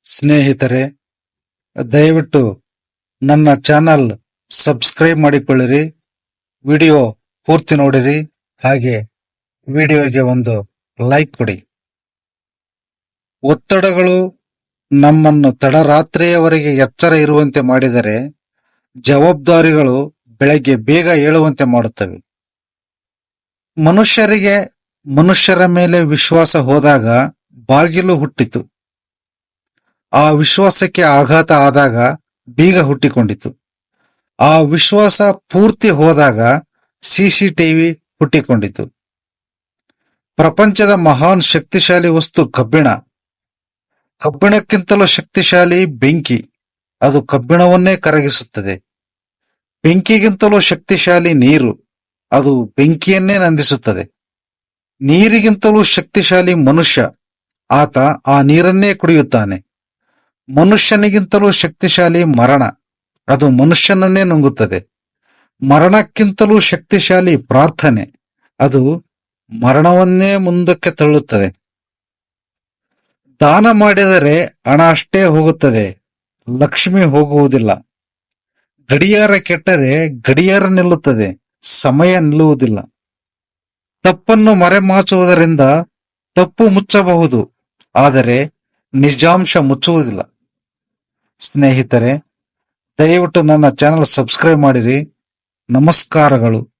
ಸ್ನೇಹಿತರೆ, ದಯವಿಟ್ಟು ನನ್ನ ಚಾನಲ್ ಸಬ್ಸ್ಕ್ರೈಬ್ ಮಾಡಿಕೊಳ್ಳಿರಿ, ವಿಡಿಯೋ ಪೂರ್ತಿ ನೋಡಿರಿ, ಹಾಗೆ ವಿಡಿಯೋಗೆ ಒಂದು ಲೈಕ್ ಕೊಡಿ. ಒತ್ತಡಗಳು ನಮ್ಮನ್ನು ತಡರಾತ್ರಿಯವರೆಗೆ ಎಚ್ಚರ ಇರುವಂತೆ ಮಾಡಿದರೆ, ಜವಾಬ್ದಾರಿಗಳು ಬೆಳಗ್ಗೆ ಬೇಗ ಏಳುವಂತೆ ಮಾಡುತ್ತವೆ. ಮನುಷ್ಯರ ಮೇಲೆ ವಿಶ್ವಾಸ ಹೋದಾಗ ಬಾಗಿಲು ಹುಟ್ಟಿತು. ಆ ವಿಶ್ವಾಸಕ್ಕೆ ಆಘಾತ ಆದಾಗ ಬೀಗ ಹುಟ್ಟಿಕೊಂಡಿತು. ಆ ವಿಶ್ವಾಸ ಪೂರ್ತಿ ಹೋದಾಗ ಸಿಸಿಟಿವಿ ಹುಟ್ಟಿಕೊಂಡಿತು. ಪ್ರಪಂಚದ ಮಹಾನ್ ಶಕ್ತಿಶಾಲಿ ವಸ್ತು ಕಬ್ಬಿಣ. ಕಬ್ಬಿಣಕ್ಕಿಂತಲೂ ಶಕ್ತಿಶಾಲಿ ಬೆಂಕಿ. ಅದು ಕಬ್ಬಿಣವನ್ನೇ ಕರಗಿಸುತ್ತದೆ. ಬೆಂಕಿಗಿಂತಲೂ ಶಕ್ತಿಶಾಲಿ ನೀರು. ಅದು ಬೆಂಕಿಯನ್ನೇ ನಂದಿಸುತ್ತದೆ. ನೀರಿಗಿಂತಲೂ ಶಕ್ತಿಶಾಲಿ ಮನುಷ್ಯ. ಆತ ಆ ನೀರನ್ನೇ ಕುಡಿಯುತ್ತಾನೆ. ಮನುಷ್ಯನಿಗಿಂತಲೂ ಶಕ್ತಿಶಾಲಿ ಮರಣ. ಅದು ಮನುಷ್ಯನನ್ನೇ ನುಂಗುತ್ತದೆ. ಮರಣಕ್ಕಿಂತಲೂ ಶಕ್ತಿಶಾಲಿ ಪ್ರಾರ್ಥನೆ. ಅದು ಮರಣವನ್ನೇ ಮುಂದಕ್ಕೆ ತಳ್ಳುತ್ತದೆ. ದಾನ ಮಾಡಿದರೆ ಹಣ ಅಷ್ಟೇ ಹೋಗುತ್ತದೆ, ಲಕ್ಷ್ಮಿ ಹೋಗುವುದಿಲ್ಲ. ಗಡಿಯಾರ ಕೆಟ್ಟರೆ ಗಡಿಯಾರ ನಿಲ್ಲುತ್ತದೆ, ಸಮಯ ನಿಲ್ಲುವುದಿಲ್ಲ. ತಪ್ಪನ್ನು ಮರೆಮಾಚುವುದರಿಂದ ತಪ್ಪು ಮುಚ್ಚಬಹುದು, ಆದರೆ ನಿಜಾಂಶ ಮುಚ್ಚುವುದಿಲ್ಲ. ಸ್ನೇಹಿತರೆ, ದಯವಿಟ್ಟು ನನ್ನ ಚಾನಲ್ ಸಬ್ಸ್ಕ್ರೈಬ್ ಮಾಡಿರಿ. ನಮಸ್ಕಾರಗಳು.